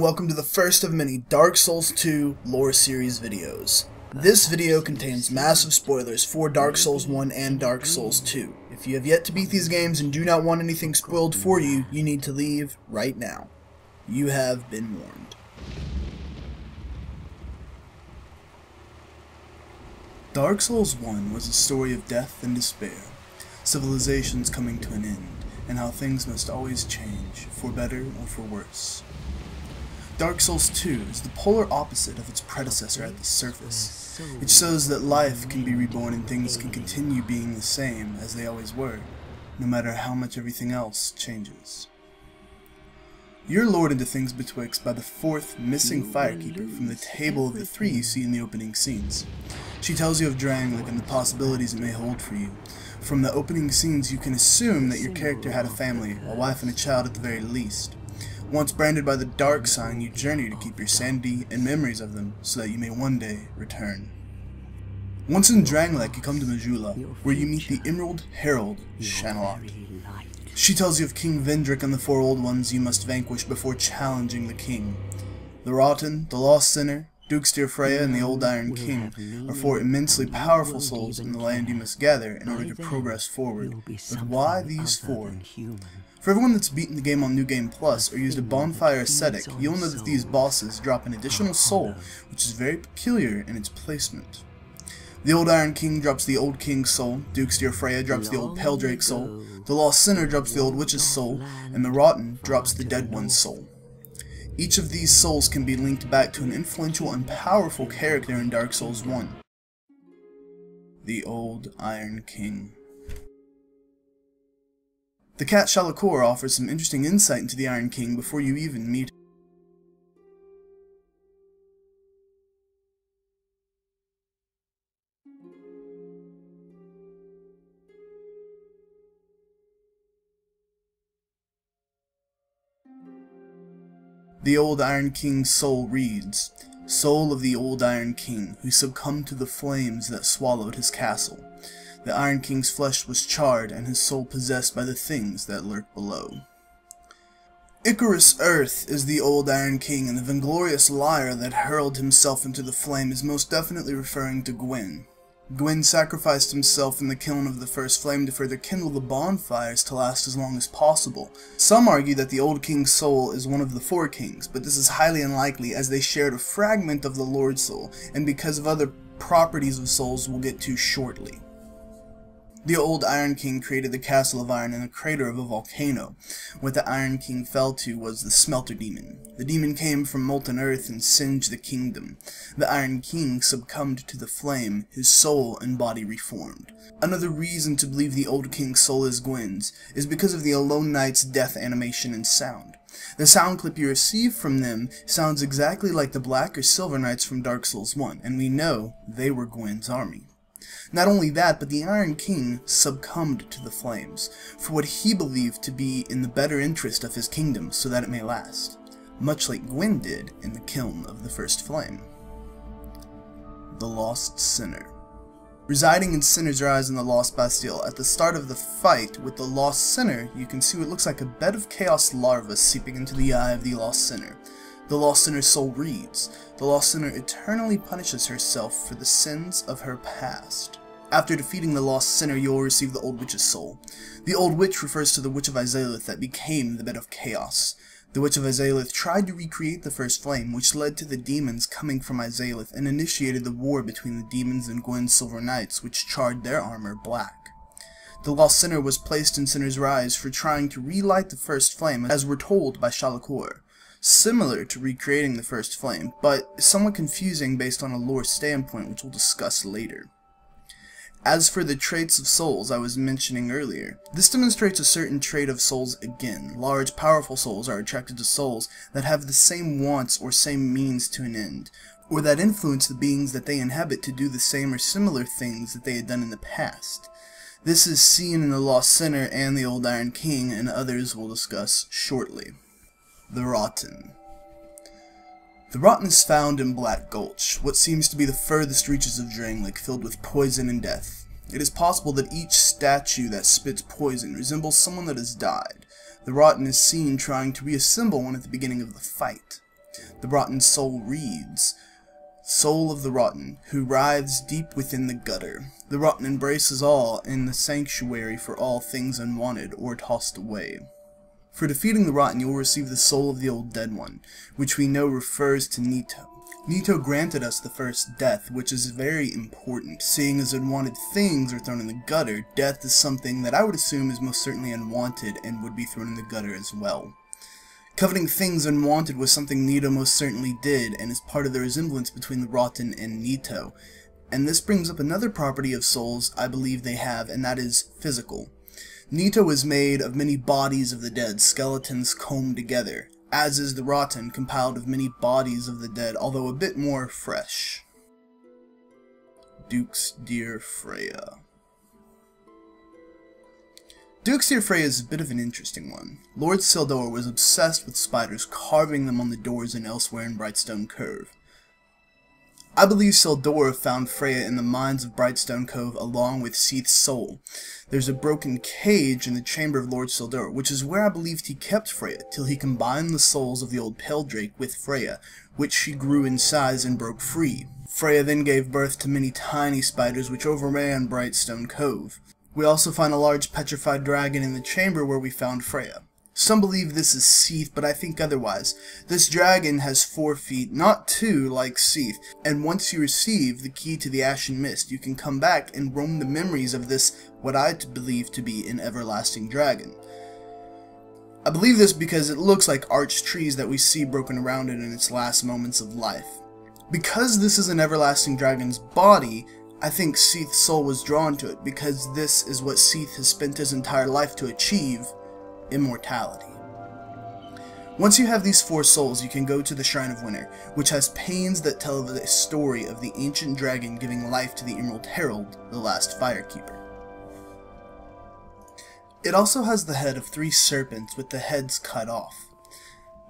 welcome to the first of many Dark Souls 2 lore series videos. This video contains massive spoilers for Dark Souls 1 and Dark Souls 2. If you have yet to beat these games and do not want anything spoiled for you, you need to leave right now. You have been warned. Dark Souls 1 was a story of death and despair, civilizations coming to an end, and how things must always change, for better or for worse. Dark Souls 2 is the polar opposite of its predecessor at the surface. It shows that life can be reborn and things can continue being the same as they always were, no matter how much everything else changes. You're lured into things betwixt by the fourth missing Firekeeper from the table of the three you see in the opening scenes. She tells you of Drangleic and the possibilities it may hold for you. From the opening scenes you can assume that your character had a family, a wife and a child at the very least. Once branded by the Dark Sign, you journey to keep your sanity and memories of them, so that you may one day return. Once in Drangleic, you come to Majula, where you meet the Emerald Herald, Shanalot. She tells you of King Vendrick and the four old ones you must vanquish before challenging the king. The Rotten, the Lost Sinner, Dukestir Freya, and the Old Iron King are four immensely powerful souls in the land you must gather in order to progress forward. But why these four? For everyone that's beaten the game on New Game Plus or used a bonfire ascetic, you'll know that these bosses drop an additional soul, which is very peculiar in its placement. The Old Iron King drops the Old King's soul, Dukestir Freya drops the Old Peldrake's soul, the Lost Sinner drops the Old Witch's soul, and the Rotten drops the Dead One's soul. Each of these souls can be linked back to an influential and powerful character in Dark Souls 1. The Old Iron King. The cat Shalakor offers some interesting insight into the Iron King before you even meet him. The Old Iron King's soul reads, "Soul of the Old Iron King, who succumbed to the flames that swallowed his castle. The Iron King's flesh was charred, and his soul possessed by the things that lurk below." Icarus Earth is the Old Iron King, and the vainglorious liar that hurled himself into the flame is most definitely referring to Gwyn. Gwyn sacrificed himself in the kiln of the first flame to further kindle the bonfires to last as long as possible. Some argue that the Old King's soul is one of the four kings, but this is highly unlikely as they shared a fragment of the Lord Soul, and because of other properties of souls we'll get to shortly. The Old Iron King created the Castle of Iron in a crater of a volcano. What the Iron King fell to was the Smelter Demon. The demon came from molten earth and singed the kingdom. The Iron King succumbed to the flame, his soul and body reformed. Another reason to believe the Old King's soul is Gwyn's is because of the Alone Knight's death animation and sound. The sound clip you receive from them sounds exactly like the Black or Silver Knights from Dark Souls 1, and we know they were Gwyn's army. Not only that, but the Iron King succumbed to the flames, for what he believed to be in the better interest of his kingdom so that it may last, much like Gwyn did in the kiln of the first flame. The Lost Sinner. Residing in Sinner's Rise in the Lost Bastille, at the start of the fight with the Lost Sinner, you can see what looks like a bed of chaos larvae seeping into the eye of the Lost Sinner. The Lost Sinner's soul reads, "The Lost Sinner eternally punishes herself for the sins of her past." After defeating the Lost Sinner, you will receive the Old Witch's soul. The Old Witch refers to the Witch of Izalith that became the Bed of Chaos. The Witch of Izalith tried to recreate the first flame, which led to the demons coming from Izalith and initiated the war between the demons and Gwyn's Silver Knights, which charred their armor black. The Lost Sinner was placed in Sinner's Rise for trying to relight the first flame, as we're told by Shalakor. Similar to recreating the first flame, but somewhat confusing based on a lore standpoint, which we'll discuss later. As for the traits of souls I was mentioning earlier, this demonstrates a certain trait of souls again. Large, powerful souls are attracted to souls that have the same wants or same means to an end, or that influence the beings that they inhabit to do the same or similar things that they had done in the past. This is seen in the Lost Sinner and the Old Iron King, and others we'll discuss shortly. The Rotten. The Rotten is found in Black Gulch, what seems to be the furthest reaches of Drangleic, filled with poison and death. It is possible that each statue that spits poison resembles someone that has died. The Rotten is seen trying to reassemble one at the beginning of the fight. The rotten soul reads, "Soul of the rotten, who writhes deep within the gutter. The rotten embraces all in the sanctuary for all things unwanted or tossed away." For defeating the rotten, you will receive the soul of the old dead one, which we know refers to Nito. Nito granted us the first death, which is very important. Seeing as unwanted things are thrown in the gutter, death is something that I would assume is most certainly unwanted and would be thrown in the gutter as well. Coveting things unwanted was something Nito most certainly did, and is part of the resemblance between the rotten and Nito. And this brings up another property of souls I believe they have, and that is physical. Nito is made of many bodies of the dead, skeletons combed together, as is the rotten, compiled of many bodies of the dead, although a bit more fresh. Duke's Dear Freya. Duke's Dear Freya is a bit of an interesting one. Lord Sildor was obsessed with spiders, carving them on the doors and elsewhere in Brightstone Cove. I believe Sildor found Freya in the mines of Brightstone Cove along with Seath's soul. There's a broken cage in the chamber of Lord Sildor, which is where I believed he kept Freya, till he combined the souls of the old Peldrake with Freya, which she grew in size and broke free. Freya then gave birth to many tiny spiders which overran Brightstone Cove. We also find a large petrified dragon in the chamber where we found Freya. Some believe this is Seath, but I think otherwise. This dragon has 4 feet, not 2 like Seath, and once you receive the key to the Ashen Mist, you can come back and roam the memories of this, what I believe to be an everlasting dragon. I believe this because it looks like arched trees that we see broken around it in its last moments of life. Because this is an everlasting dragon's body, I think Seath's soul was drawn to it, because this is what Seath has spent his entire life to achieve: immortality. Once you have these 4 souls, you can go to the Shrine of Winter, which has panes that tell the story of the ancient dragon giving life to the Emerald Herald, the last Firekeeper. It also has the head of 3 serpents with the heads cut off.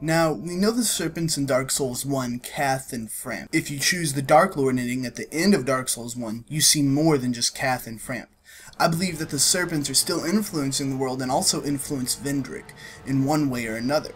Now, we know the serpents in Dark Souls 1, Kath and Frampt. If you choose the Dark Lord ending at the end of Dark Souls 1, you see more than just Kath and Frampt. I believe that the serpents are still influencing the world and also influence Vendrick in one way or another.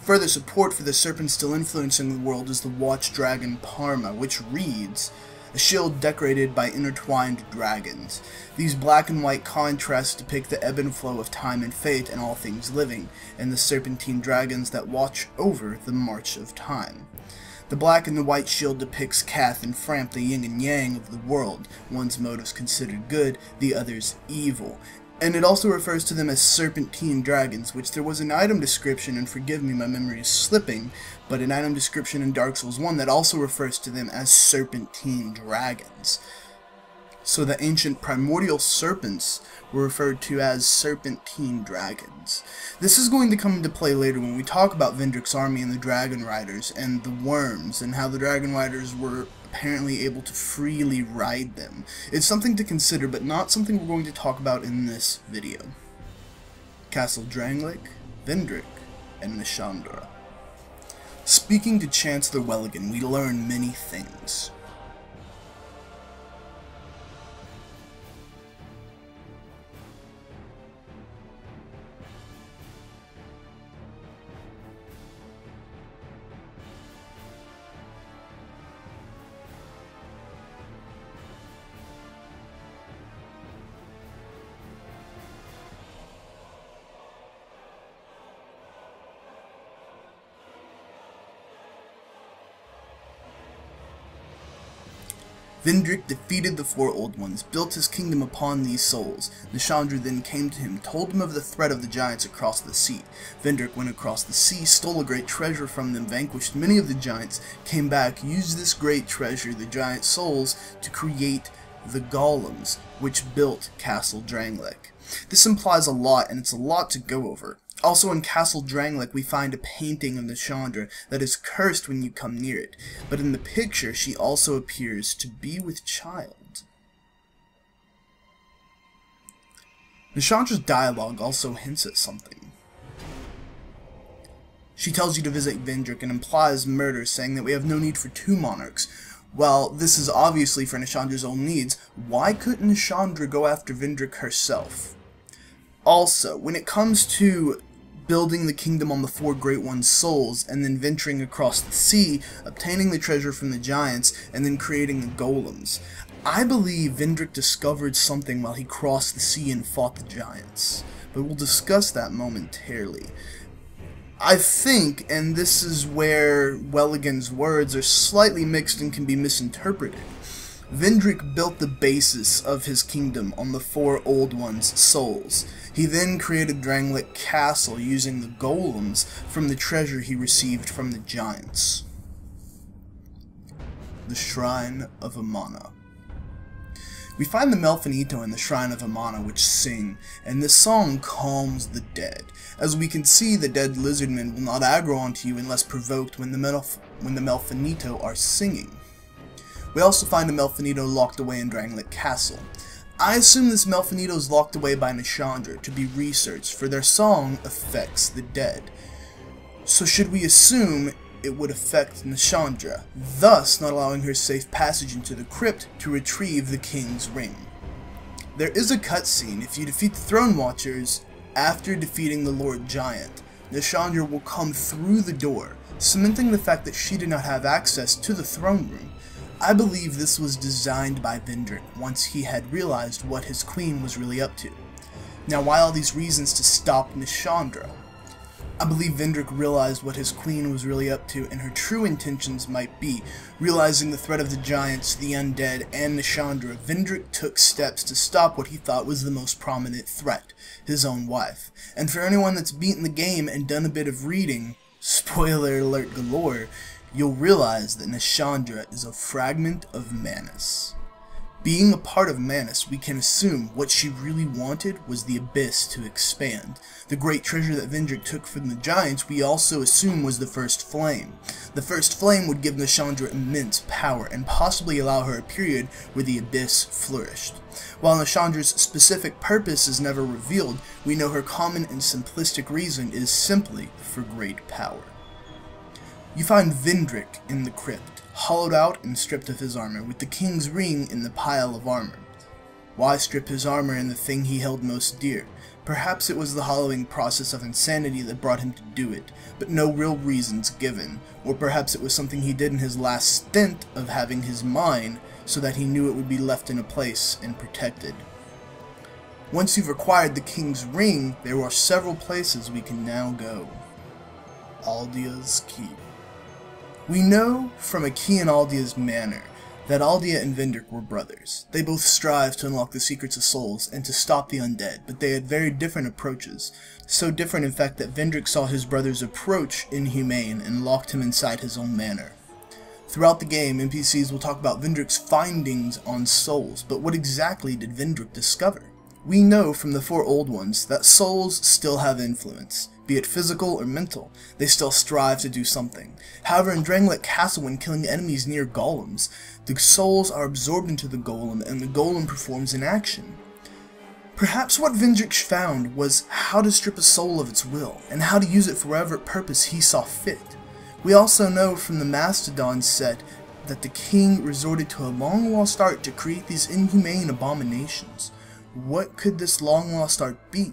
Further support for the serpents still influencing the world is the Watch Dragon Parma, which reads, "A shield decorated by intertwined dragons. These black and white contrasts depict the ebb and flow of time and fate and all things living, and the serpentine dragons that watch over the march of time. The black and the white shield depicts Kath and Frampt, the yin and yang of the world, one's motives considered good, the other's evil. And it also refers to them as serpentine dragons, which there was an item description, and forgive me, my memory is slipping, but an item description in Dark Souls 1 that also refers to them as serpentine dragons. So the ancient primordial serpents were referred to as serpentine dragons. This is going to come into play later when we talk about Vendrick's army and the Dragon Riders and the worms, and how the Dragon Riders were apparently able to freely ride them. It's something to consider, but not something we're going to talk about in this video. Castle Drangleic, Vendrick, and Nashandra. Speaking to Chancellor Welligan, we learn many things. Vendrick defeated the 4 Old Ones, built his kingdom upon these souls. Nashandra then came to him, told him of the threat of the giants across the sea. Vendrick went across the sea, stole a great treasure from them, vanquished many of the giants, came back, used this great treasure, the giant souls, to create the golems, which built Castle Drangleic. This implies a lot, and it's a lot to go over. Also in Castle Drangleic we find a painting of Nashandra that is cursed when you come near it, but in the picture she also appears to be with child. Nashandra's dialogue also hints at something. She tells you to visit Vendrick and implies murder, saying that we have no need for 2 monarchs. While this is obviously for Nashandra's own needs, why couldn't Nashandra go after Vendrick herself? Also, when it comes to building the kingdom on the four Great One's souls, and then venturing across the sea, obtaining the treasure from the giants, and then creating the golems. I believe Vendrick discovered something while he crossed the sea and fought the giants, but we'll discuss that momentarily. I think, and this is where Welligan's words are slightly mixed and can be misinterpreted, Vendrick built the basis of his kingdom on the four Old Ones' souls. He then created Drangleic Castle using the golems from the treasure he received from the giants. The Shrine of Amana. We find the Melfinito in the Shrine of Amana which sing, and this song calms the dead. As we can see, the dead lizardmen will not aggro onto you unless provoked when the Melfinito are singing. We also find a Melfinito locked away in Drangleic Castle. I assume this Melfinito is locked away by Nashandra to be researched, for their song affects the dead. So should we assume it would affect Nashandra, thus not allowing her safe passage into the crypt to retrieve the King's Ring? There is a cutscene. If you defeat the Throne Watchers after defeating the Lord Giant, Nashandra will come through the door, cementing the fact that she did not have access to the throne room. I believe this was designed by Vendrick once he had realized what his queen was really up to. Now, why all these reasons to stop Nashandra? I believe Vendrick realized what his queen was really up to, and her true intentions might be realizing the threat of the giants, the undead, and Nashandra. Vendrick took steps to stop what he thought was the most prominent threat, his own wife. And for anyone that's beaten the game and done a bit of reading, spoiler alert galore, you'll realize that Nashandra is a fragment of Manus. Being a part of Manus, we can assume what she really wanted was the Abyss to expand. The great treasure that Vendrick took from the giants we also assume was the First Flame. The First Flame would give Nashandra immense power and possibly allow her a period where the Abyss flourished. While Nashandra's specific purpose is never revealed, we know her common and simplistic reason is simply for great power. You find Vendrick in the crypt, hollowed out and stripped of his armor, with the King's Ring in the pile of armor. Why strip his armor and the thing he held most dear? Perhaps it was the hollowing process of insanity that brought him to do it, but no real reasons given. Or perhaps it was something he did in his last stint of having his mind, so that he knew it would be left in a place and protected. Once you've acquired the King's Ring, there are several places we can now go. Aldia's Keep. We know from a key in Aldia's manor that Aldia and Vendrick were brothers. They both strive to unlock the secrets of souls and to stop the undead, but they had very different approaches. So different in fact that Vendrick saw his brother's approach inhumane and locked him inside his own manor. Throughout the game, NPCs will talk about Vendrick's findings on souls, but what exactly did Vendrick discover? We know from the four Old Ones that souls still have influence. Be it physical or mental, they still strive to do something. However, in Drangleic Castle, when killing enemies near golems, the souls are absorbed into the golem and the golem performs an action. Perhaps what Vendrick found was how to strip a soul of its will, and how to use it for whatever purpose he saw fit. We also know from the Mastodon set that the king resorted to a long-lost art to create these inhumane abominations. What could this long-lost art be?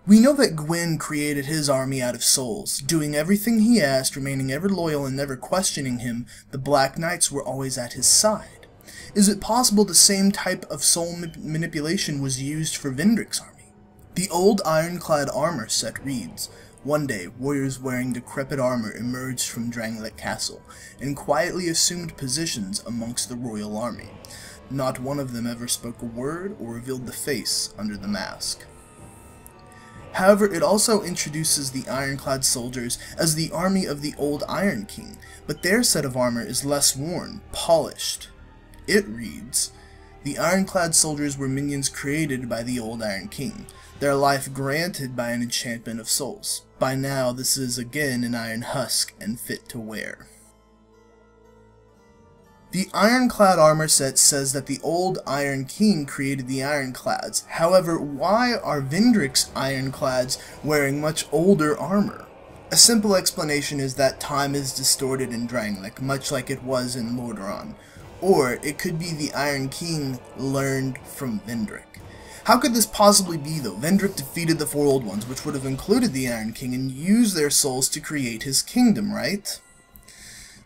We know that Gwyn created his army out of souls. Doing everything he asked, remaining ever loyal and never questioning him, the Black Knights were always at his side. Is it possible the same type of soul manipulation was used for Vendrick's army? The old ironclad armor set reads, "One day, warriors wearing decrepit armor emerged from Drangleic Castle, and quietly assumed positions amongst the royal army. Not one of them ever spoke a word or revealed the face under the mask." However, it also introduces the ironclad soldiers as the army of the old Iron King, but their set of armor is less worn, polished. It reads, "The ironclad soldiers were minions created by the old Iron King, their life granted by an enchantment of souls. By now this is again an iron husk and fit to wear." The ironclad armor set says that the old Iron King created the ironclads. However, why are Vendrick's ironclads wearing much older armor? A simple explanation is that time is distorted in Drangleic, much like it was in Lordaeron. Or it could be the Iron King learned from Vendrick. How could this possibly be, though? Vendrick defeated the four Old Ones, which would have included the Iron King, and used their souls to create his kingdom, right?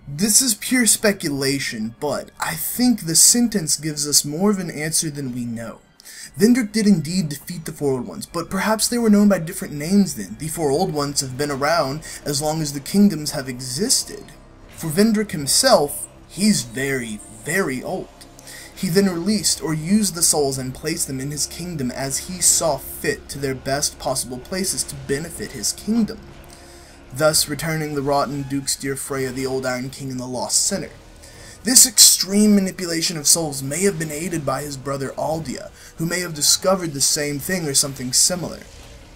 This is pure speculation, but I think the sentence gives us more of an answer than we know. Vendrick did indeed defeat the four Old Ones, but perhaps they were known by different names then. The four Old Ones have been around as long as the kingdoms have existed. For Vendrick himself, he's very, very old. He then released or used the souls and placed them in his kingdom as he saw fit to their best possible places to benefit his kingdom, thus returning the rotten Duke's dear Freya, the old Iron King, in the Lost Center. This extreme manipulation of souls may have been aided by his brother Aldia, who may have discovered the same thing or something similar.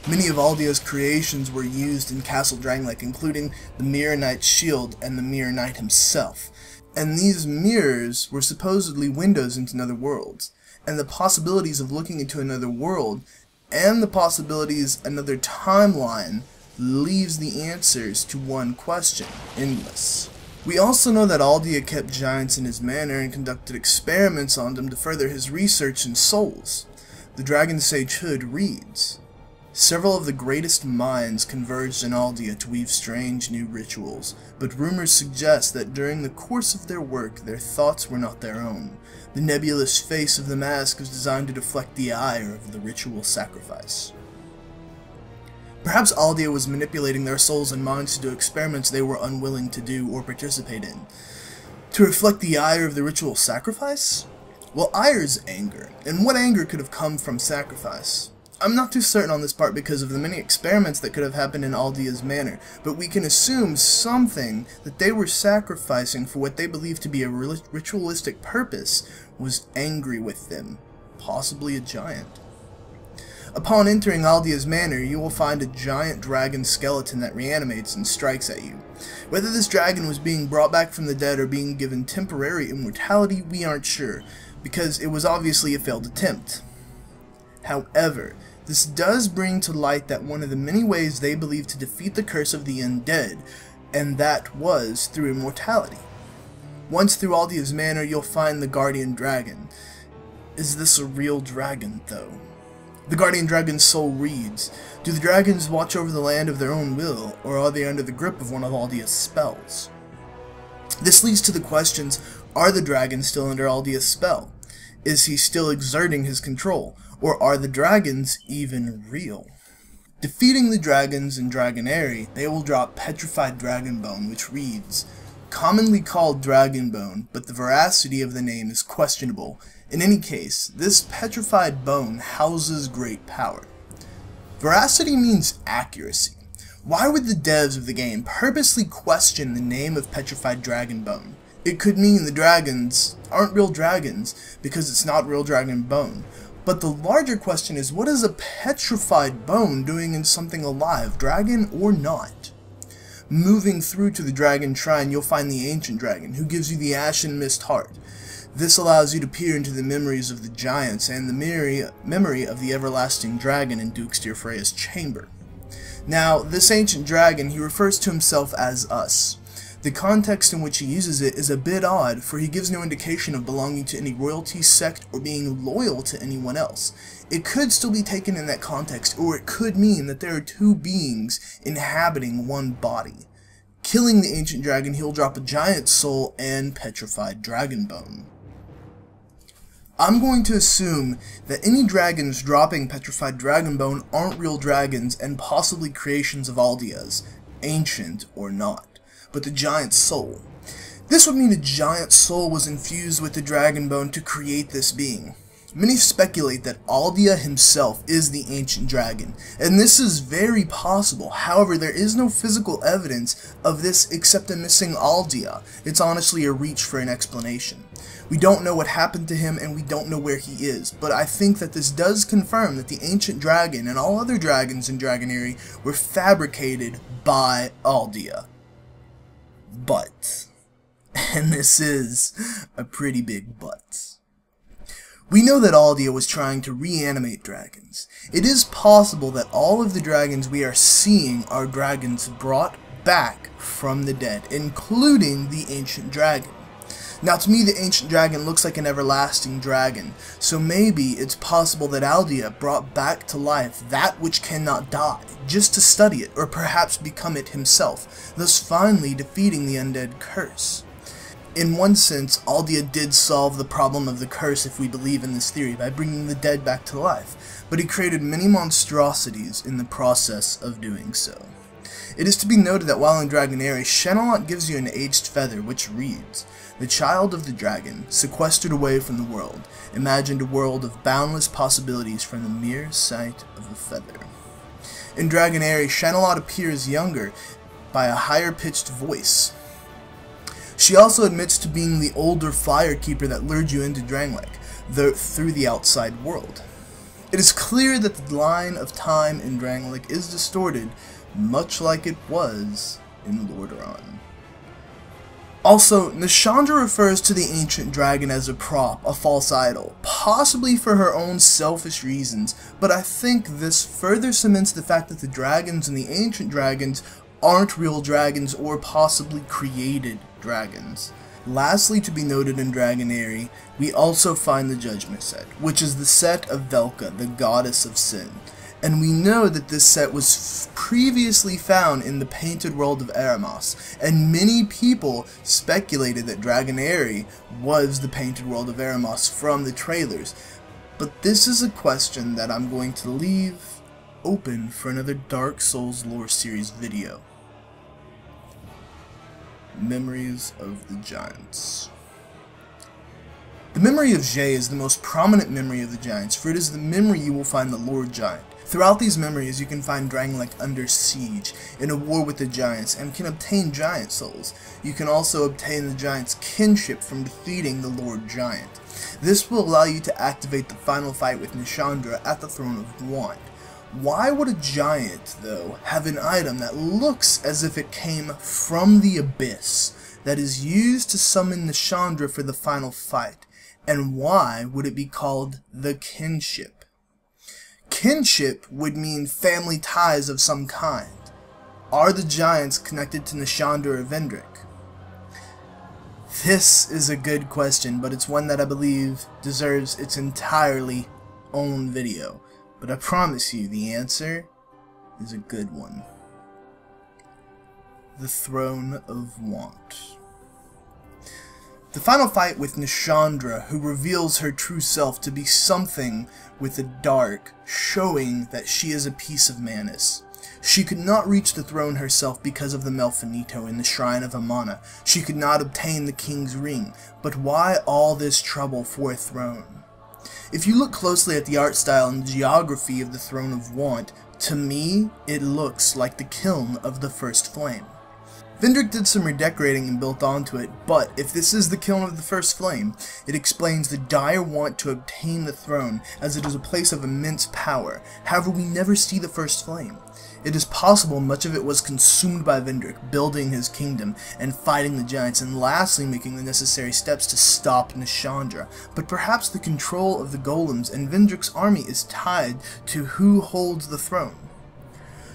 Many of Aldia's creations were used in Castle Drangleic, including the Mirror Knight's shield and the Mirror Knight himself. And these mirrors were supposedly windows into nether worlds, and the possibilities of looking into another world, and the possibilities another timeline, leaves the answers to one question endless. We also know that Aldia kept giants in his manor and conducted experiments on them to further his research in souls. The Dragon Sage Hood reads, "Several of the greatest minds converged in Aldia to weave strange new rituals, but rumors suggest that during the course of their work their thoughts were not their own. The nebulous face of the mask was designed to deflect the ire of the ritual sacrifice." Perhaps Aldia was manipulating their souls and minds to do experiments they were unwilling to do or participate in. To reflect the ire of the ritual sacrifice? Well, ire is anger, and what anger could have come from sacrifice? I'm not too certain on this part because of the many experiments that could have happened in Aldia's manor, but we can assume something that they were sacrificing for what they believed to be a ritualistic purpose was angry with them, possibly a giant. Upon entering Aldia's manor, you will find a giant dragon skeleton that reanimates and strikes at you. Whether this dragon was being brought back from the dead or being given temporary immortality, we aren't sure, because it was obviously a failed attempt. However, this does bring to light that one of the many ways they believed to defeat the curse of the undead, and that was through immortality. Once through Aldia's manor, you'll find the Guardian Dragon. Is this a real dragon, though? The Guardian Dragon's soul reads, "Do the dragons watch over the land of their own will, or are they under the grip of one of Aldia's spells?" This leads to the questions, are the dragons still under Aldia's spell? Is he still exerting his control? Or are the dragons even real? Defeating the dragons in Dragonary, they will drop Petrified Dragonbone, which reads, "Commonly called Dragonbone, but the veracity of the name is questionable. In any case, this petrified bone houses great power." Veracity means accuracy. Why would the devs of the game purposely question the name of Petrified Dragonbone? It could mean the dragons aren't real dragons because it's not real dragon bone. But the larger question is, what is a petrified bone doing in something alive, dragon or not? Moving through to the Dragon Shrine, you'll find the Ancient Dragon, who gives you the Ashen Mist Heart. This allows you to peer into the memories of the giants and the memory of the Everlasting Dragon in Duke's dear Freya's chamber. Now, this Ancient Dragon, he refers to himself as us. The context in which he uses it is a bit odd, for he gives no indication of belonging to any royalty, sect, or being loyal to anyone else. It could still be taken in that context, or it could mean that there are two beings inhabiting one body. Killing the Ancient Dragon, he'll drop a giant soul and Petrified Dragonbone. I'm going to assume that any dragons dropping Petrified Dragonbone aren't real dragons and possibly creations of Aldia's, ancient or not. But the giant soul. This would mean a giant soul was infused with the Dragonbone to create this being. Many speculate that Aldia himself is the Ancient Dragon, and this is very possible. However, there is no physical evidence of this except a missing Aldia. It's honestly a reach for an explanation. We don't know what happened to him, and we don't know where he is, but I think that this does confirm that the Ancient Dragon and all other dragons in Dragonary were fabricated by Aldia. But, and this is a pretty big but, we know that Aldia was trying to reanimate dragons. It is possible that all of the dragons we are seeing are dragons brought back from the dead, including the Ancient Dragon. Now to me the ancient dragon looks like an everlasting dragon, so maybe it's possible that Aldea brought back to life that which cannot die, just to study it, or perhaps become it himself, thus finally defeating the undead curse. In one sense, Aldea did solve the problem of the curse if we believe in this theory by bringing the dead back to life, but he created many monstrosities in the process of doing so. It is to be noted that while in Dragonary, Shenalot gives you an aged feather which reads, "The child of the dragon, sequestered away from the world, imagined a world of boundless possibilities from the mere sight of a feather." In Dragonary, Shenalot appears younger by a higher-pitched voice. She also admits to being the older firekeeper that lured you into Drangleic, through the outside world. It is clear that the line of time in Drangleic is distorted, much like it was in Lordaeron. Also, Nashandra refers to the ancient dragon as a prop, a false idol, possibly for her own selfish reasons, but I think this further cements the fact that the dragons in the ancient dragons aren't real dragons or possibly created dragons. Lastly, to be noted in Dragonary, we also find the Judgment Set, which is the set of Velka, the goddess of sin. And we know that this set was previously found in the painted world of Eremos, and many people speculated that Dragonary was the painted world of Eremos from the trailers. But this is a question that I'm going to leave open for another Dark Souls lore series video. Memories of the Giants. The memory of Jay is the most prominent memory of the Giants, for it is the memory you will find the Lord Giant. Throughout these memories you can find Drangleic under siege, in a war with the Giants, and can obtain Giant Souls. You can also obtain the Giant's kinship from defeating the Lord Giant. This will allow you to activate the final fight with Nashandra at the Throne of Want. Why would a giant, though, have an item that looks as if it came from the abyss, that is used to summon Nashandra for the final fight? And why would it be called the Kinship? Kinship would mean family ties of some kind. Are the giants connected to Nashandra or Vendrick? This is a good question, but it's one that I believe deserves its entirely own video. But I promise you, the answer is a good one. The Throne of Want. The final fight with Nashandra, who reveals her true self to be something with the dark, showing that she is a piece of Manus. She could not reach the throne herself because of the Melfinito in the Shrine of Amana. She could not obtain the King's Ring, but why all this trouble for a throne? If you look closely at the art style and geography of the Throne of Want, to me, it looks like the kiln of the First Flame. Vendrick did some redecorating and built onto it, but if this is the kiln of the First Flame, it explains the dire want to obtain the throne, as it is a place of immense power. However, we never see the First Flame. It is possible much of it was consumed by Vendrick, building his kingdom and fighting the giants, and lastly making the necessary steps to stop Nashandra. But perhaps the control of the golems and Vendrick's army is tied to who holds the throne.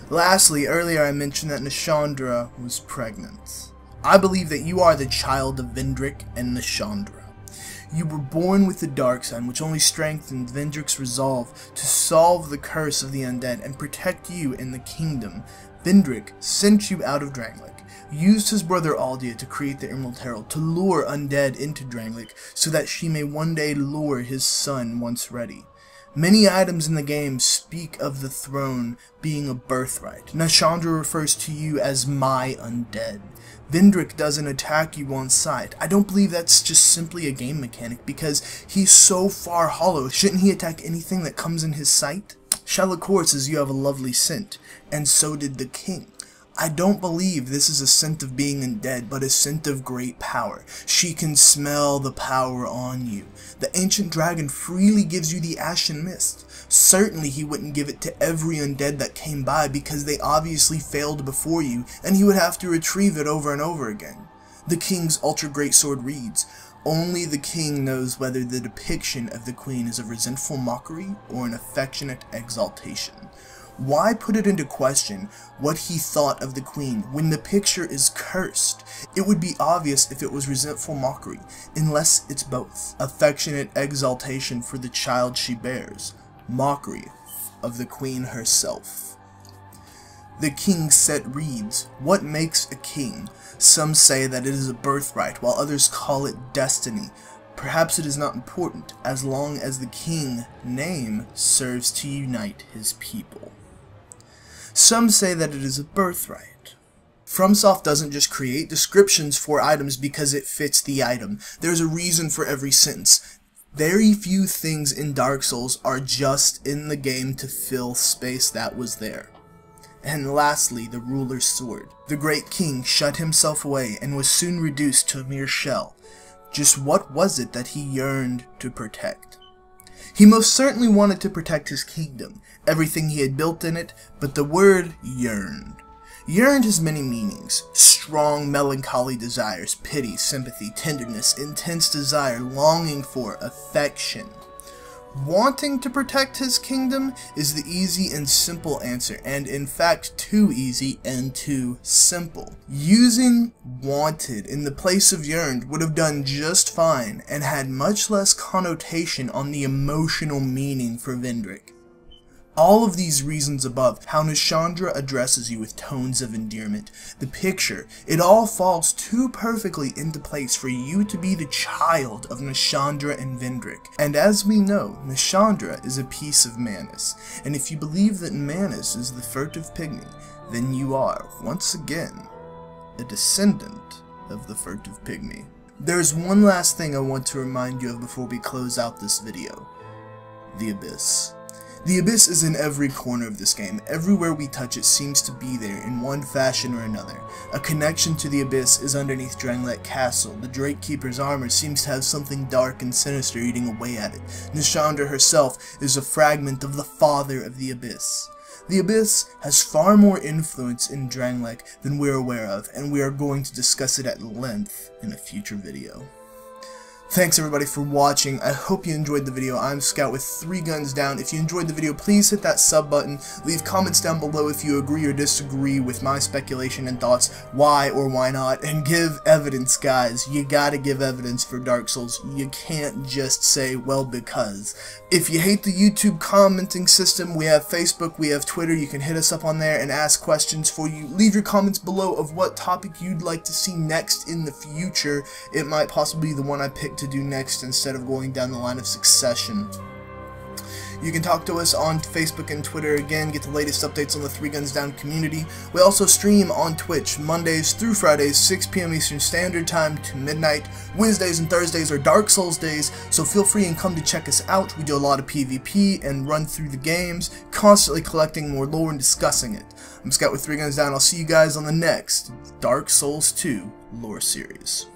Lastly, earlier I mentioned that Nashandra was pregnant. I believe that you are the child of Vendrick and Nashandra. You were born with the dark side, which only strengthened Vendrick's resolve to solve the curse of the undead and protect you in the kingdom. Vendrick sent you out of Drangleic, used his brother Aldea to create the Emerald Herald to lure undead into Drangleic so that she may one day lure his son once ready. Many items in the game speak of the throne being a birthright. Nashandra refers to you as my undead. Vendrick doesn't attack you on sight. I don't believe that's just simply a game mechanic, because he's so far hollow. Shouldn't he attack anything that comes in his sight? Shalakor says you have a lovely scent, and so did the king. I don't believe this is a scent of being undead, but a scent of great power. She can smell the power on you. The ancient dragon freely gives you the ashen mist. Certainly he wouldn't give it to every undead that came by, because they obviously failed before you, and he would have to retrieve it over and over again. The king's ultra great sword reads, "Only the king knows whether the depiction of the queen is a resentful mockery or an affectionate exaltation." Why put it into question what he thought of the queen when the picture is cursed? It would be obvious if it was resentful mockery, unless it's both. Affectionate exaltation for the child she bears, mockery of the queen herself. The king's set reads, "What makes a king? Some say that it is a birthright, while others call it destiny. Perhaps it is not important, as long as the king name serves to unite his people." Some say that it is a birthright. FromSoft doesn't just create descriptions for items because it fits the item. There's a reason for every sentence. Very few things in Dark Souls are just in the game to fill space that was there. And lastly, the ruler's sword. The great king shut himself away and was soon reduced to a mere shell. Just what was it that he yearned to protect? He most certainly wanted to protect his kingdom, everything he had built in it, but the word yearned. Yearned has many meanings: strong, melancholy desires, pity, sympathy, tenderness, intense desire, longing for, affection. Wanting to protect his kingdom is the easy and simple answer, and in fact too easy and too simple. Using wanted in the place of yearned would have done just fine and had much less connotation on the emotional meaning for Vendrick. All of these reasons above, how Nashandra addresses you with tones of endearment, the picture, it all falls too perfectly into place for you to be the child of Nashandra and Vendrick. And as we know, Nashandra is a piece of Manus, and if you believe that Manus is the furtive pygmy, then you are, once again, a descendant of the furtive pygmy. There's one last thing I want to remind you of before we close out this video: the Abyss. The Abyss is in every corner of this game. Everywhere we touch it seems to be there in one fashion or another. A connection to the Abyss is underneath Drangleic Castle. The Drake Keeper's armor seems to have something dark and sinister eating away at it. Nashandra herself is a fragment of the Father of the Abyss. The Abyss has far more influence in Drangleic than we're aware of, and we are going to discuss it at length in a future video. Thanks everybody for watching. I hope you enjoyed the video. I'm Scout with 3 Guns Down. If you enjoyed the video, please hit that sub button. Leave comments down below if you agree or disagree with my speculation and thoughts, why or why not, and give evidence, guys. You gotta give evidence for Dark Souls. You can't just say, well, because. If you hate the YouTube commenting system, we have Facebook, we have Twitter. You can hit us up on there and ask questions for you. Leave your comments below of what topic you'd like to see next in the future. It might possibly be the one I picked to do next instead of going down the line of Succession. You can talk to us on Facebook and Twitter. Again, get the latest updates on the 3 Guns Down community. We also stream on Twitch Mondays through Fridays, 6 p.m. Eastern Standard Time to midnight. Wednesdays and Thursdays are Dark Souls days, so feel free and come to check us out. We do a lot of PvP and run through the games, constantly collecting more lore and discussing it. I'm Scout with 3 Guns Down. I'll see you guys on the next Dark Souls 2 lore series.